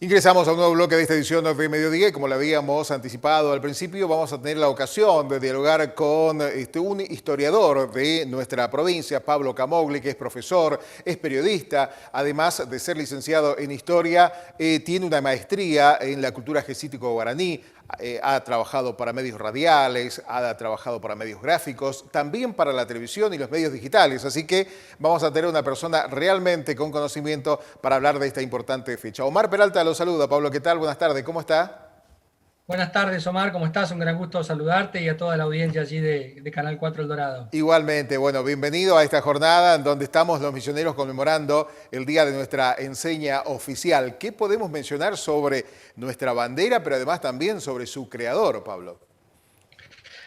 Ingresamos a un nuevo bloque de esta edición de Mediodía y como lo habíamos anticipado al principio, vamos a tener la ocasión de dialogar con un historiador de nuestra provincia, Pablo Camogli, que es profesor, es periodista, además de ser licenciado en Historia, tiene una maestría en la cultura jesítico-guaraní, ha trabajado para medios radiales, ha trabajado para medios gráficos, también para la televisión y los medios digitales. Así que vamos a tener una persona realmente con conocimiento para hablar de esta importante fecha. Omar Peralta lo saluda. Pablo, ¿qué tal? Buenas tardes, ¿cómo está? Buenas tardes, Omar, ¿cómo estás? Un gran gusto saludarte y a toda la audiencia allí de Canal 4 El Dorado. Igualmente, bueno, bienvenido a esta jornada en donde estamos los misioneros conmemorando el día de nuestra enseña oficial. ¿Qué podemos mencionar sobre nuestra bandera, pero además también sobre su creador, Pablo?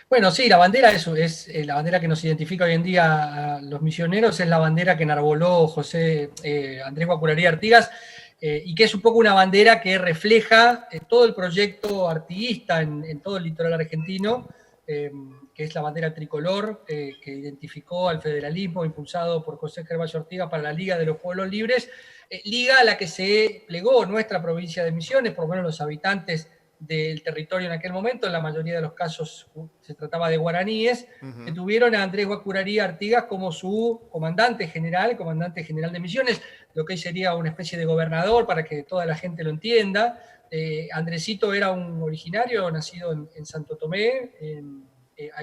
Bueno, sí, la bandera es la bandera que nos identifica hoy en día a los misioneros, es la bandera que enarboló Andrés Guacurarí Artigas, y que es un poco una bandera que refleja todo el proyecto artiguista en todo el litoral argentino, que es la bandera tricolor, que identificó al federalismo impulsado por José Gervasio Artigas para la Liga de los Pueblos Libres, liga a la que se plegó nuestra provincia de Misiones, por lo menos los habitantes del territorio en aquel momento. En la mayoría de los casos se trataba de guaraníes, que tuvieron a Andrés Guacurarí Artigas como su comandante general de Misiones, lo que hoy sería una especie de gobernador, para que toda la gente lo entienda. Andresito era un originario nacido en Santo Tomé, en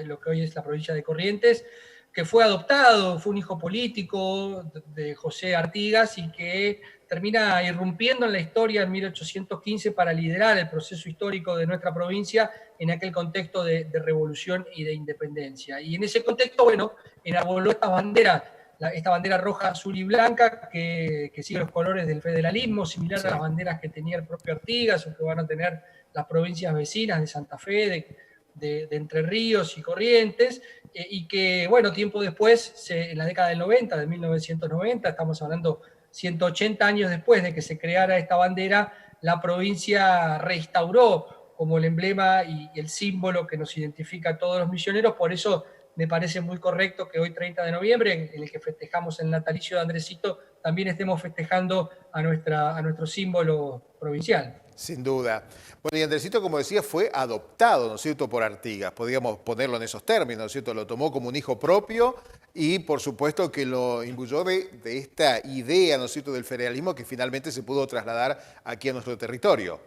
lo que hoy es la provincia de Corrientes, que fue adoptado, fue un hijo político de José Artigas y que termina irrumpiendo en la historia en 1815 para liderar el proceso histórico de nuestra provincia en aquel contexto de revolución y de independencia. Y en ese contexto, bueno, enarboló esta bandera roja, azul y blanca que sigue los colores del federalismo, similar Sí. a las banderas que tenía el propio Artigas o que van a tener las provincias vecinas de Santa Fe, de Entre Ríos y Corrientes, y que, bueno, tiempo después, en la década del 90, de 1990, estamos hablando 180 años después de que se creara esta bandera, la provincia reinstauró como el emblema y el símbolo que nos identifica a todos los misioneros. Por eso me parece muy correcto que hoy, 30 de noviembre, en el que festejamos el natalicio de Andresito, también estemos festejando a nuestro símbolo provincial. Sin duda. Bueno, y Andresito, como decía, fue adoptado, ¿no es cierto?, por Artigas. Podríamos ponerlo en esos términos, ¿no es cierto? Lo tomó como un hijo propio y, por supuesto, que lo imbuyó de esta idea, ¿no es cierto?, del federalismo que finalmente se pudo trasladar aquí a nuestro territorio.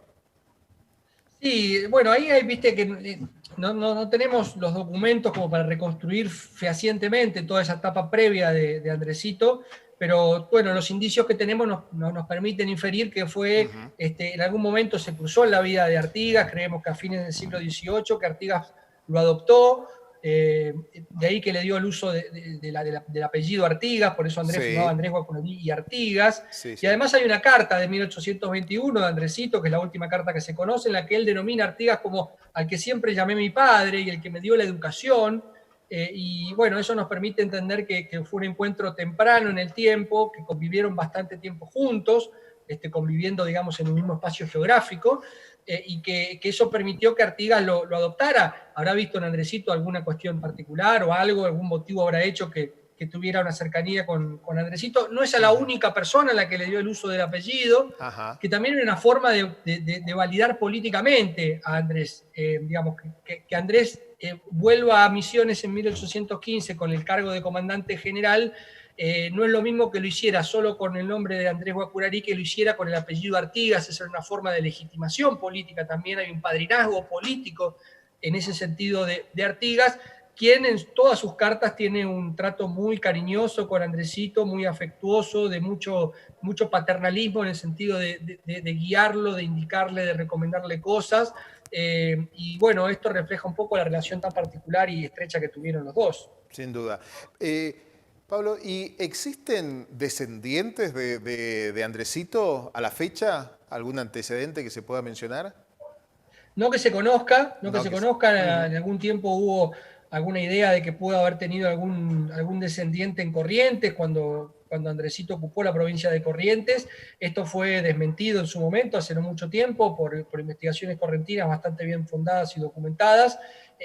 Sí, bueno, ahí viste que no tenemos los documentos como para reconstruir fehacientemente toda esa etapa previa de Andresito, pero bueno, los indicios que tenemos nos permiten inferir que en algún momento se cruzó en la vida de Artigas. Creemos que a fines del siglo XVIII, que Artigas lo adoptó, de ahí que le dio el uso del apellido Artigas, por eso Andrés firmaba Sí, Andrés Guacurarí y Artigas. sí, Y sí. además hay una carta de 1821 de Andresito, que es la última carta que se conoce, en la que él denomina a Artigas como al que siempre llamé mi padre y el que me dio la educación. Y bueno, eso nos permite entender que fue un encuentro temprano en el tiempo, que convivieron bastante tiempo juntos, conviviendo, digamos, en un mismo espacio geográfico, y que eso permitió que Artigas lo adoptara. ¿Habrá visto en Andresito alguna cuestión particular o algo, algún motivo habrá hecho que tuviera una cercanía con Andresito? No es a la única persona a la que le dio el uso del apellido, Ajá. que también era una forma de validar políticamente a Andrés. Digamos, que Andrés vuelva a Misiones en 1815 con el cargo de comandante general, no es lo mismo que lo hiciera solo con el nombre de Andrés Guacurarí, que lo hiciera con el apellido Artigas. Esa es una forma de legitimación política también, hay un padrinazgo político en ese sentido de Artigas, quien en todas sus cartas tiene un trato muy cariñoso con Andresito, muy afectuoso, de mucho paternalismo en el sentido de guiarlo, de indicarle, de recomendarle cosas. Y bueno, esto refleja un poco la relación tan particular y estrecha que tuvieron los dos. Sin duda. Pablo, ¿y existen descendientes de Andresito a la fecha? ¿Algún antecedente que se pueda mencionar? No que se conozca, no que No, se que sí. conozca, Ujú. en algún tiempo hubo alguna idea de que pudo haber tenido algún descendiente en Corrientes cuando Andresito ocupó la provincia de Corrientes. Esto fue desmentido en su momento, hace no mucho tiempo, por investigaciones correntinas bastante bien fundadas y documentadas,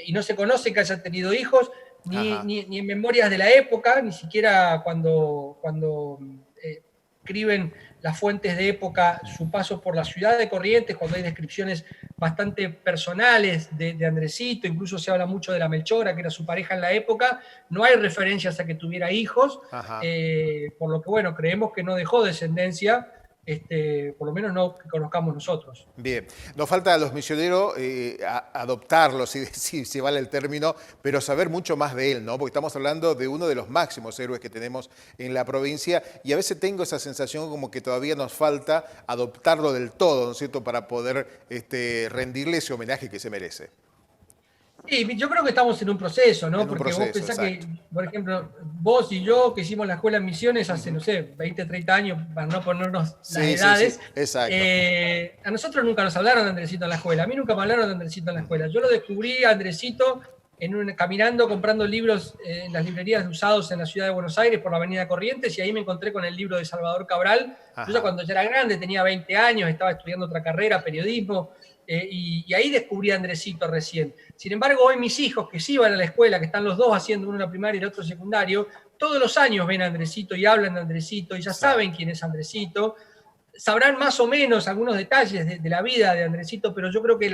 y no se conoce que haya tenido hijos, Ajá. ni en memorias de la época, ni siquiera cuando escriben las fuentes de época, su paso por la ciudad de Corrientes, cuando hay descripciones bastante personales de Andresito, incluso se habla mucho de la Melchora, que era su pareja en la época, no hay referencias a que tuviera hijos, por lo que, bueno, creemos que no dejó descendencia, por lo menos no que conozcamos nosotros. Bien, nos falta a los misioneros adoptarlos, si vale el término, pero saber mucho más de él, ¿no? Porque estamos hablando de uno de los máximos héroes que tenemos en la provincia y a veces tengo esa sensación como que todavía nos falta adoptarlo del todo, ¿no es cierto?, para poder rendirle ese homenaje que se merece. Sí, yo creo que estamos en un proceso, ¿no? En un Porque vos proceso, pensás exacto. que, por ejemplo, vos y yo que hicimos la escuela en Misiones hace, no sé, 20, 30 años, para no ponernos las Sí, sí, sí, edades, exacto. a nosotros nunca nos hablaron de Andresito en la escuela, a mí nunca me hablaron de Andresito en la escuela. Yo lo descubrí a Andresito caminando, comprando libros en las librerías de usados en la ciudad de Buenos Aires por la avenida Corrientes y ahí me encontré con el libro de Salvador Cabral. Yo ya Ajá. cuando ya era grande, tenía 20 años, estaba estudiando otra carrera, periodismo, y ahí descubrí a Andresito recién. Sin embargo, hoy mis hijos, que sí van a la escuela, que están los dos haciendo uno en la primaria y el otro secundario, todos los años ven a Andresito y hablan de Andresito y ya saben Exacto. quién es Andresito. Sabrán más o menos algunos detalles de la vida de Andresito, pero yo creo que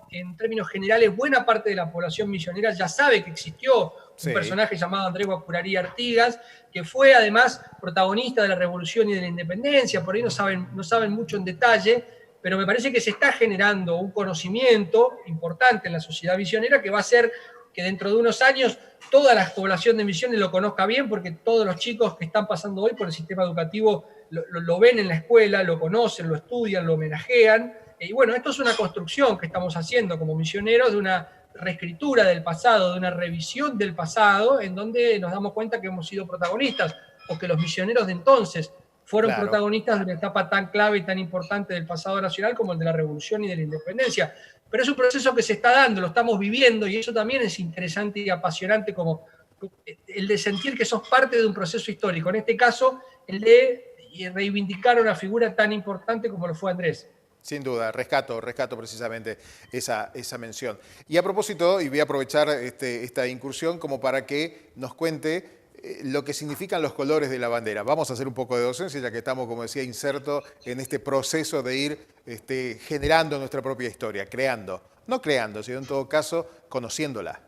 en términos generales buena parte de la población misionera ya sabe que existió un Sí, personaje llamado Andrés Guacurarí Artigas, que fue además protagonista de la Revolución y de la Independencia, por ahí no saben mucho en detalle, pero me parece que se está generando un conocimiento importante en la sociedad misionera que va a hacer que dentro de unos años toda la población de Misiones lo conozca bien, porque todos los chicos que están pasando hoy por el sistema educativo lo ven en la escuela, lo conocen, lo estudian, lo homenajean. Y bueno, esto es una construcción que estamos haciendo como misioneros de una reescritura del pasado, de una revisión del pasado, en donde nos damos cuenta que hemos sido protagonistas, o que los misioneros de entonces fueron claro. protagonistas de una etapa tan clave y tan importante del pasado nacional como el de la Revolución y de la Independencia. Pero es un proceso que se está dando, lo estamos viviendo, y eso también es interesante y apasionante, como el de sentir que sos parte de un proceso histórico. En este caso, el de reivindicar una figura tan importante como lo fue Andrés. Sin duda, rescato precisamente esa mención. Y a propósito, y voy a aprovechar esta incursión como para que nos cuente lo que significan los colores de la bandera. Vamos a hacer un poco de docencia, ya que estamos, como decía, insertos en este proceso de ir generando nuestra propia historia, creando. No creando, sino en todo caso, conociéndola.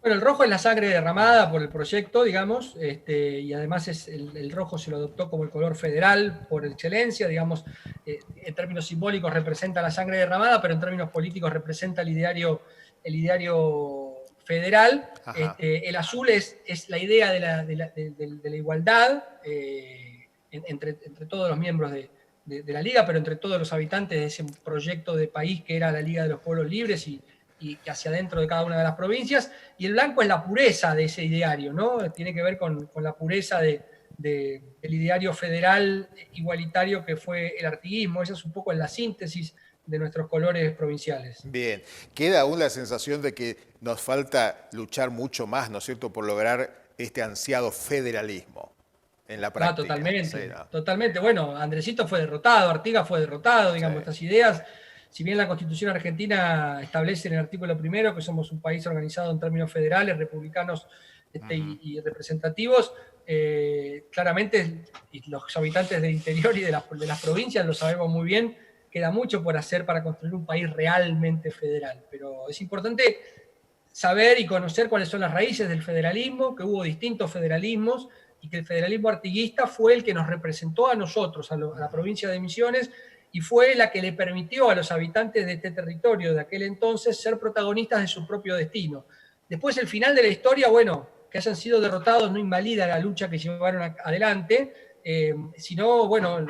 Bueno, el rojo es la sangre derramada por el proyecto, digamos, y además el rojo se lo adoptó como el color federal por excelencia, digamos, en términos simbólicos representa la sangre derramada, pero en términos políticos representa el ideario federal. Ajá. El azul es la idea de la igualdad entre todos los miembros de la Liga, pero entre todos los habitantes de ese proyecto de país que era la Liga de los Pueblos Libres y hacia adentro de cada una de las provincias, y el blanco es la pureza de ese ideario, ¿no? Tiene que ver con la pureza del ideario federal igualitario que fue el artiguismo. Esa es un poco la síntesis de nuestros colores provinciales. Bien, queda aún la sensación de que nos falta luchar mucho más, ¿no es cierto?, por lograr este ansiado federalismo en la No, práctica. Sí, totalmente, ¿no? totalmente. Bueno, Andresito fue derrotado, Artigas fue derrotado, Sí. digamos, estas ideas. Si bien la Constitución argentina establece en el artículo primero que somos un país organizado en términos federales, republicanos y representativos, claramente, y los habitantes del interior y de las provincias lo sabemos muy bien, queda mucho por hacer para construir un país realmente federal. Pero es importante saber y conocer cuáles son las raíces del federalismo, que hubo distintos federalismos y que el federalismo artiguista fue el que nos representó a nosotros, a la provincia de Misiones, y fue la que le permitió a los habitantes de este territorio de aquel entonces ser protagonistas de su propio destino. Después, el final de la historia, bueno, que hayan sido derrotados no invalida la lucha que llevaron adelante, sino, bueno,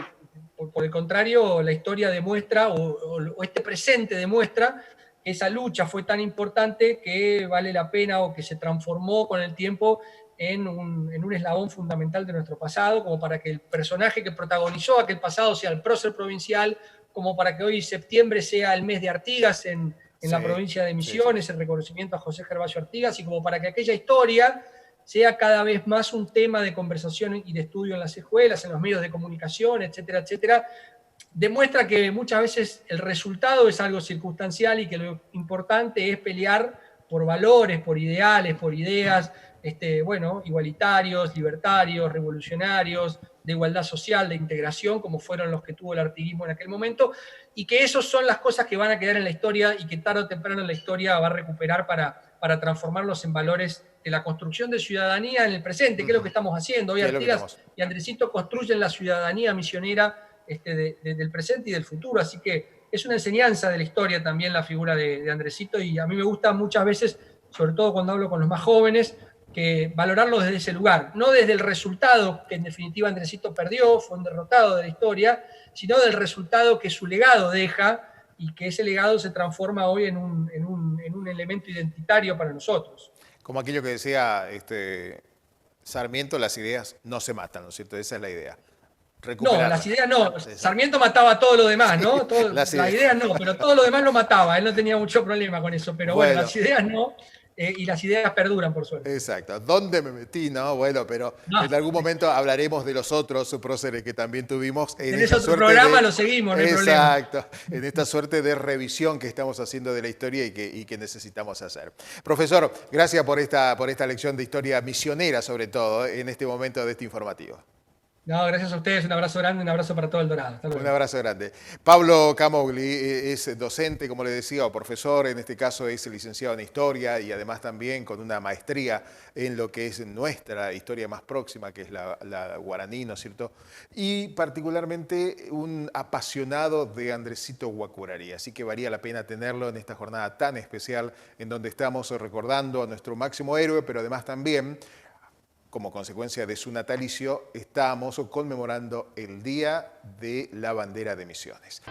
por el contrario, la historia demuestra, o este presente demuestra, que esa lucha fue tan importante que vale la pena o que se transformó con el tiempo en un eslabón fundamental de nuestro pasado, como para que el personaje que protagonizó aquel pasado sea el prócer provincial, como para que hoy septiembre sea el mes de Artigas en Sí, la provincia de sí, sí. Misiones, el reconocimiento a José Gervasio Artigas, y como para que aquella historia sea cada vez más un tema de conversación y de estudio en las escuelas, en los medios de comunicación, etcétera, etcétera. Demuestra que muchas veces el resultado es algo circunstancial y que lo importante es pelear por valores, por ideales, por ideas, bueno, igualitarios, libertarios, revolucionarios, de igualdad social, de integración, como fueron los que tuvo el artiguismo en aquel momento, y que esas son las cosas que van a quedar en la historia y que tarde o temprano la historia va a recuperar para transformarlos en valores de la construcción de ciudadanía en el presente, que es lo que estamos haciendo. Hoy Artigas y Andresito construyen la ciudadanía misionera del presente y del futuro, así que es una enseñanza de la historia también la figura de Andresito, y a mí me gusta muchas veces, sobre todo cuando hablo con los más jóvenes, que valorarlo desde ese lugar, no desde el resultado, que en definitiva Andresito perdió, fue un derrotado de la historia, sino del resultado que su legado deja, y que ese legado se transforma hoy en un elemento identitario para nosotros. Como aquello que decía Sarmiento, las ideas no se matan, ¿no es cierto? Esa es la idea. No, las ideas no. Sarmiento mataba todo lo demás, ¿no? Sí, todo, las ideas no, pero todo lo demás lo mataba. Él no tenía mucho problema con eso, pero bueno las ideas no. Y las ideas perduran, por suerte. Exacto. ¿Dónde me metí? No, bueno, pero en algún momento hablaremos de los otros próceres que también tuvimos. En ese otro programa lo seguimos, no hay problema. Exacto. En esta suerte de revisión que estamos haciendo de la historia y que necesitamos hacer. Profesor, gracias por esta lección de historia misionera, sobre todo, en este momento de este informativo. No, gracias a ustedes, un abrazo grande, un abrazo para todo el Dorado. Un abrazo grande. Pablo Camogli es docente, como le decía, o profesor, en este caso es licenciado en Historia y además también con una maestría en lo que es nuestra historia más próxima, que es la guaraní, ¿no es cierto? Y particularmente un apasionado de Andresito Guacurarí, así que valía la pena tenerlo en esta jornada tan especial en donde estamos recordando a nuestro máximo héroe, pero además también, como consecuencia de su natalicio, estamos conmemorando el Día de la Bandera de Misiones.